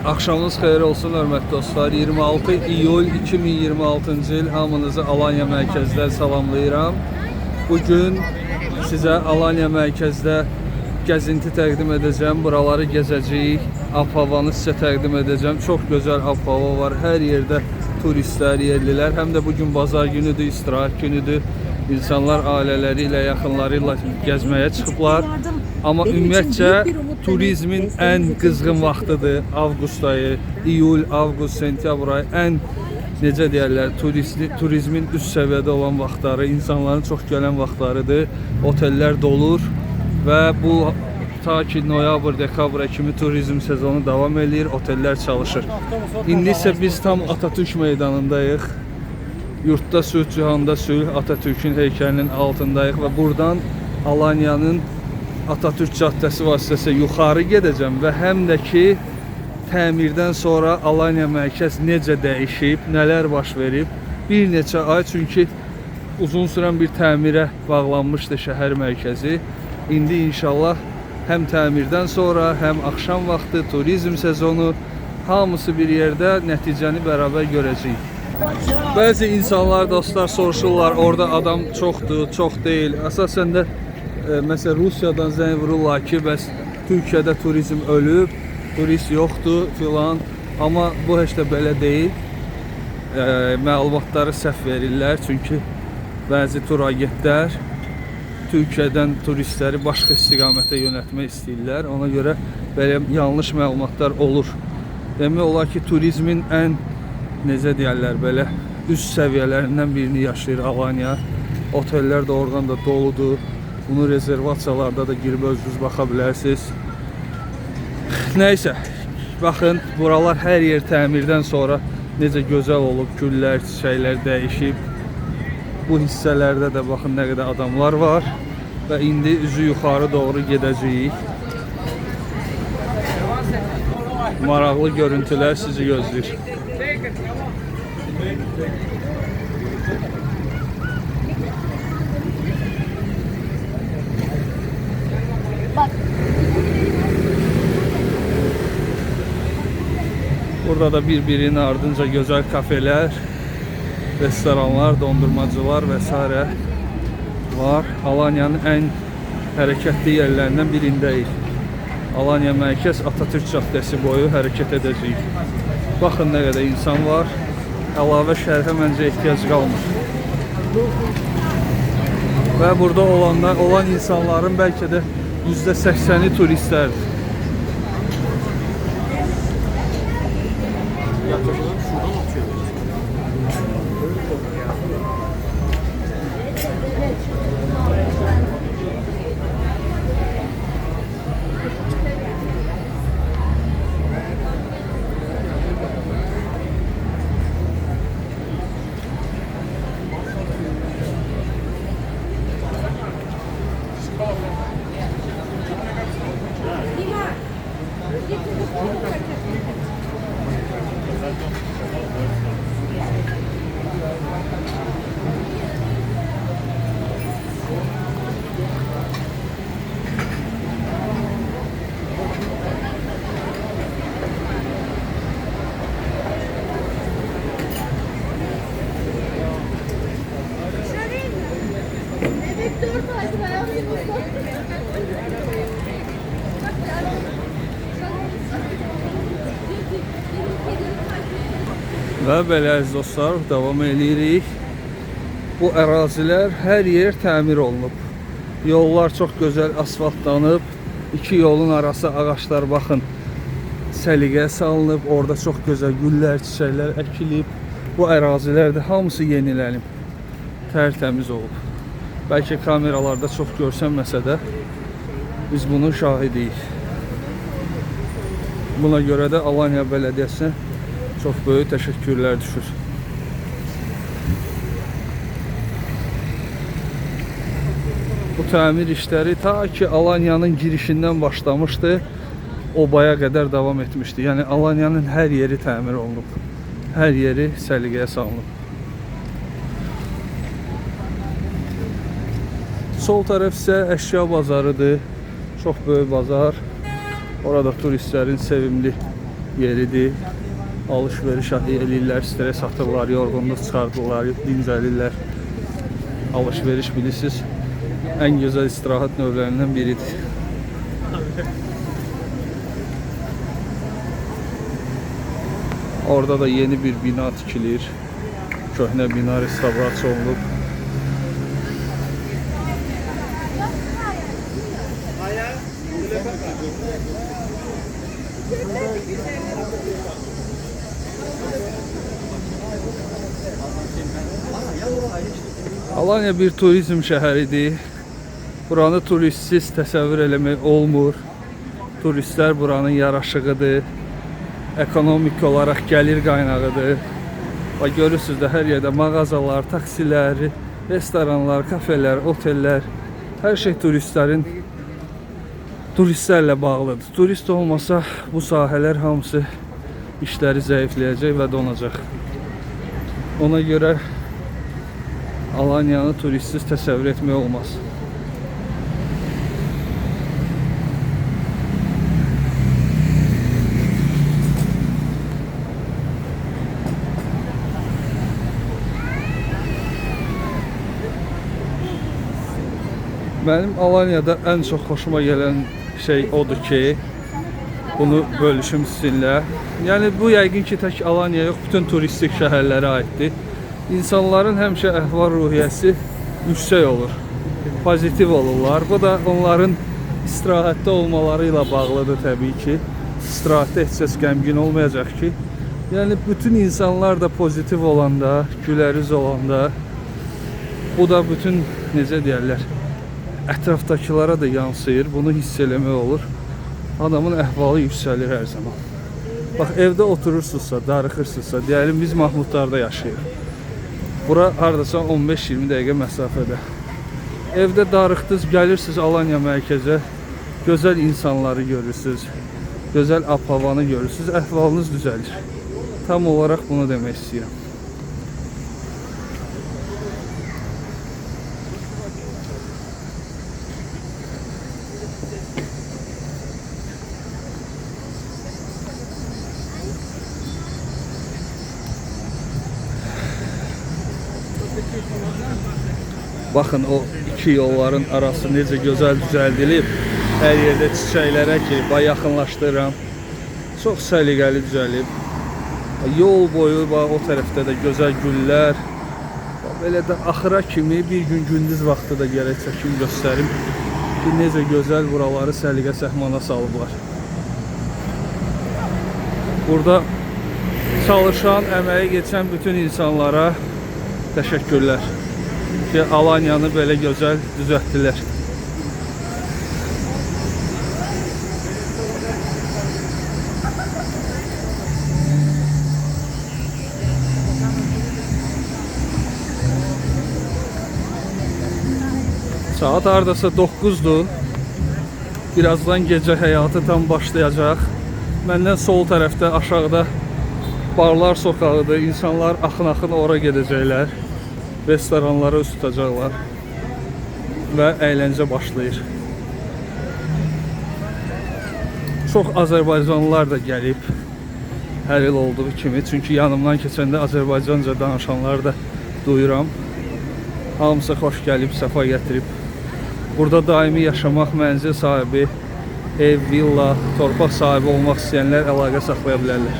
Axşamınız xeyir olsun hörmətli dostlar. 26 iyul 2026-cı il hamınızı Alanya mərkəzdə salamlayıram. Bugün sizə Alanya mərkəzdə gəzinti təqdim edəcəm. Buraları gəzəcəyik. Ab-havanı sizə təqdim edəcəm. Çox gözəl ab-hava var. Hər yerdə turistlər, yerlilər. Həm də bugün bazar günüdür, istirahət günüdür. İnsanlar ailələri ilə, yaxınları ilə gəzməyə çıxıblar. Amma ümumiyyətcə turizmin ən qızğın vaxtıdır. Avqust ayı, iyul, avqust, sentyabr ayı ən necə deyirlər, turizmin üst səviyyədə olan vaxtları, insanların çox gələn vaxtlarıdır. Otellər dolur və bu ta ki noyabr, dekabr kimi turizm sezonu davam edir, otellər çalışır. İndi isə biz tam Atatürk meydanındayıq. Yurtda sülh, cihanda sülh, Atatürk'ün heykəlinin altındayıq və buradan Alanyanın Atatürk caddəsi vasitəsilə yuxarı gedəcəm və həm də ki təmirdən sonra Alanya mərkəz necə dəyişib, nələr baş verib, bir neçə ay çünki uzun sürən bir təmirə bağlanmışdı şəhər mərkəzi. İndi inşallah həm təmirdən sonra, həm axşam vaxtı turizm sezonu hamısı bir yerdə nəticəni bərabər görəcəyik. Bəzi insanlar, dostlar soruşurlar, orada adam çoxdur, çox deyil. Əsasən də məsələn Rusiyadan zəng vururlar ki, bəs Türkiyədə turizm ölüb, turist yoxdur filan. Amma bu heç də belə deyil. Məlumatları səhv verirlər, çünki bəzi tur agentlər Türkiyədən turistləri başqa istiqamətə yönəltmək istəyirlər. Ona görə belə yanlış məlumatlar olur. Demək olar ki, turizmin ən necə deyirlər, belə üst səviyyələrindən birini yaşayır Alanya. Otellər də oradan da doludur. Bunu rezervasiyalarda da girib özünüz baxa bilərsiniz. Nəysə, baxın, buralar hər yer təmirdən sonra necə gözəl olub, güllər, çiçəklər dəyişib. Bu hissələrdə də baxın nə qədər adamlar var və indi üzü yuxarı doğru gedəcəyik. Maraqlı görüntülər sizi gözləyir. Burada da birbirinin ardınca gözəl kafeler, restoranlar, dondurmacılar vesaire var. Alanyanın en hərəkətli yerlerinden birindəyik. Alanya mərkəz Atatürk caddəsi boyu hərəkət edəcəyik. Baxın nə qədər insan var. Əlavə şərhə məncə ehtiyac qalmır. Və burada olan insanların bəlkə də %80'i turistlərdir. Və belə əziz dostlar, davam edirik. Bu ərazilər hər yer təmir olunub. Yollar çox gözəl asfaltlanıb. İki yolun arası ağaçlar baxın səliqəyə salınıb. Orada çox gözəl güllər, çiçəklər əkilib. Bu ərazilər də hamısı yenilənib. Tərtəmiz olub. Bəlkə kameralarda çox görsənməsə də biz bunun şahidiyik. Buna görə də Alanya Bələdiyyəsinə çox böyük təşəkkürlər düşür. Bu təmir işləri ta ki Alanyanın girişindən başlamışdı, obaya qədər davam etmişdi. Yəni Alanyanın hər yeri təmir olunub. Hər yeri səliqəyə salınıb. Sol tərəf isə əşya bazarıdır. Çox böyük bazar. Orada turistlərin sevimli yeridir. Alış-veriş eləyirlər, stres atırlar, yorğunluq çıxardırlar, dincəlirlər. Alış-veriş bilirsiniz, ən gözəl istirahət növlərindən biridir. Orada da yeni bir bina tikilir. Köhnə bina restavrasiya olunub. Alanya bir turizm şəhəridir. Buranı turistsiz təsəvvür eləmək olmur. Turistlər buranın yaraşığıdır. Ekonomik olaraq gəlir qaynağıdır. Və görürsünüz də hər yerdə mağazalar, taksilər, restoranlar, kafelər, otellər, hər şey turistlərlə bağlıdır. Turist olmasa bu sahələr hamısı işləri zəifləyəcək və donacaq. Ona görə Alanyanı turistsiz təsəvvür etmək olmaz. Mənim Alanya'da ən çox xoşuma gələn şey odur ki, bunu bölüşüm sizinlə. Yəni bu yəqin ki, tək Alanya yox, bütün turistik şəhərlərə aiddir. İnsanların həmişə əhval-ruhiyyəsi yüksək olur, pozitiv olurlar. Bu da onların istirahətdə olmaları ilə bağlıdır təbii ki. İstirahətdə heç kəs qəmgin olmayacaq ki. Yəni bütün insanlar da pozitiv olanda, güləriz olanda, bu da bütün necə deyərlər, ətrafdakılara da yansıyır, bunu hiss eləmək olur. Adamın əhvalı yüksəlir hər zaman. Bax, evdə oturursunuzsa, darıxırsınızsa, deyəlim biz Mahmudlarda yaşayırıq. Bura hardasa 15-20 dəqiqə məsafədə. Evdə darıxdınız, gəlirsiniz Alanya mərkəzə, gözəl insanları görürsünüz, gözəl ab-havanı görürsünüz, əhvalınız düzəlir. Tam olaraq bunu demək istəyirəm. Baxın o iki yolların arası necə gözəl düzəldilib. Hər yerdə çiçəklərə ki, yaxınlaşdırıram. Çox səliqəli düzəlib. Yol boyu o tərəfdə də gözəl güllər. Belə də axıra kimi bir gün gündüz vaxtı da gərək çəkim göstərim ki, necə gözəl buraları səliqə səhmana salıblar. Burada çalışan, əməyi geçən bütün insanlara təşəkkürlər ki, Alanyanı belə gözəl düzəltdilər. Saat hardasa 9'dur. Birazdan gecə həyatı tam başlayacaq. Məndən sol tərəfdə aşağıda Barlar sokağıdır. İnsanlar axın-axın ora gedəcəklər. Restoranlara üst tutacaqlar. Və əyləncə başlayır. Çox Azərbaycanlılar da gəlib. Hər il olduğu kimi. Çünki yanımdan keçəndə Azərbaycanca danışanları da duyuram. Hamısı xoş gəlib, səfa gətirib. Burada daimi yaşamaq, mənzil sahibi, ev, villa, torpaq sahibi olmaq istəyənlər əlaqə saxlaya bilərlər.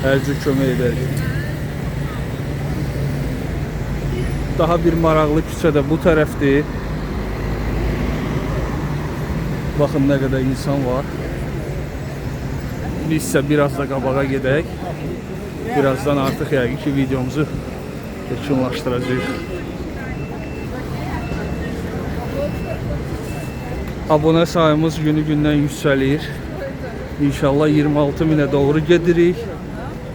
Hər cür kömək edərik. Daha bir maraqlı küçə də bu tərəfdir. Baxın nə qədər insan var. Biz isə biraz da qabağa gedək. Birazdan artıq yəqin ki videomuzu yekunlaşdıracağıq. Abunə sayımız günü-gündən yüksəlir. İnşallah 26 minə doğru gedirik.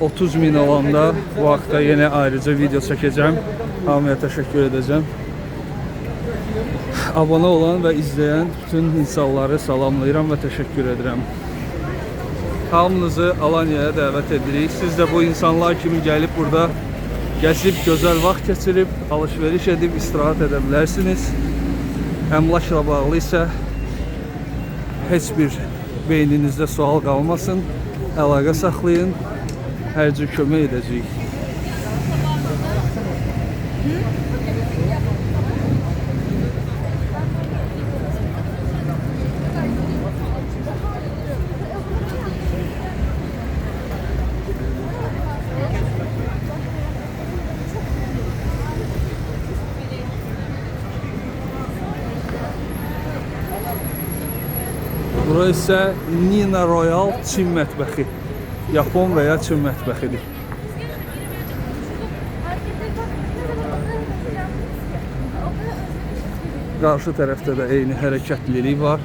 30 min olanda bu haqda yenə ayrıca video çəkəcəm. Hamıya təşəkkür edəcəm. Abunə olan və izləyən bütün insanları salamlayıram və təşəkkür edirəm. Hamınızı Alanya'ya dəvət edirik. Siz də bu insanlar kimi gəlib burada gəzib, gözəl vaxt keçirib, alış-veriş edib, istirahət edə bilərsiniz. Əmlakla bağlı isə heç bir beyninizdə sual qalmasın. əlaqə saxlayın. Hər cür kömək edəcəyik. Bura isə Nina Royal Çin mətbəxi. Yapon və ya Çin mətbəxidir. Qarşı tərəfdə də eyni hərəkətlilik var.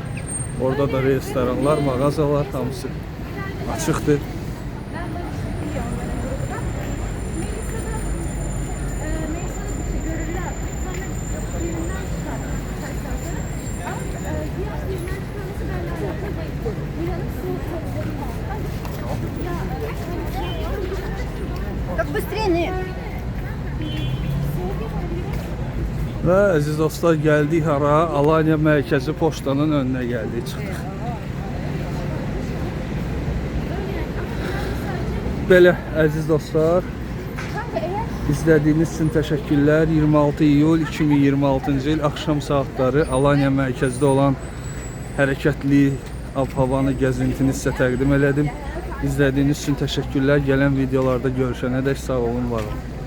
Orada da restoranlar, mağazalar hamısı açıqdır. Как быстрее, нет. Və əziz dostlar, gəldik hara? Alanya mərkəzi poçtanın önünə gəldik, çıxdıq. Belə əziz dostlar, izlədiyiniz üçün təşəkkürlər. 26 iyul 2026-cı il axşam saatları Alanya mərkəzdə olan hərəkətli ab-havanı, gəzintini sizə təqdim elədim. İzlədiyiniz üçün təşəkkürlər. Gələn videolarda görüşənədək sağ olun, var olun.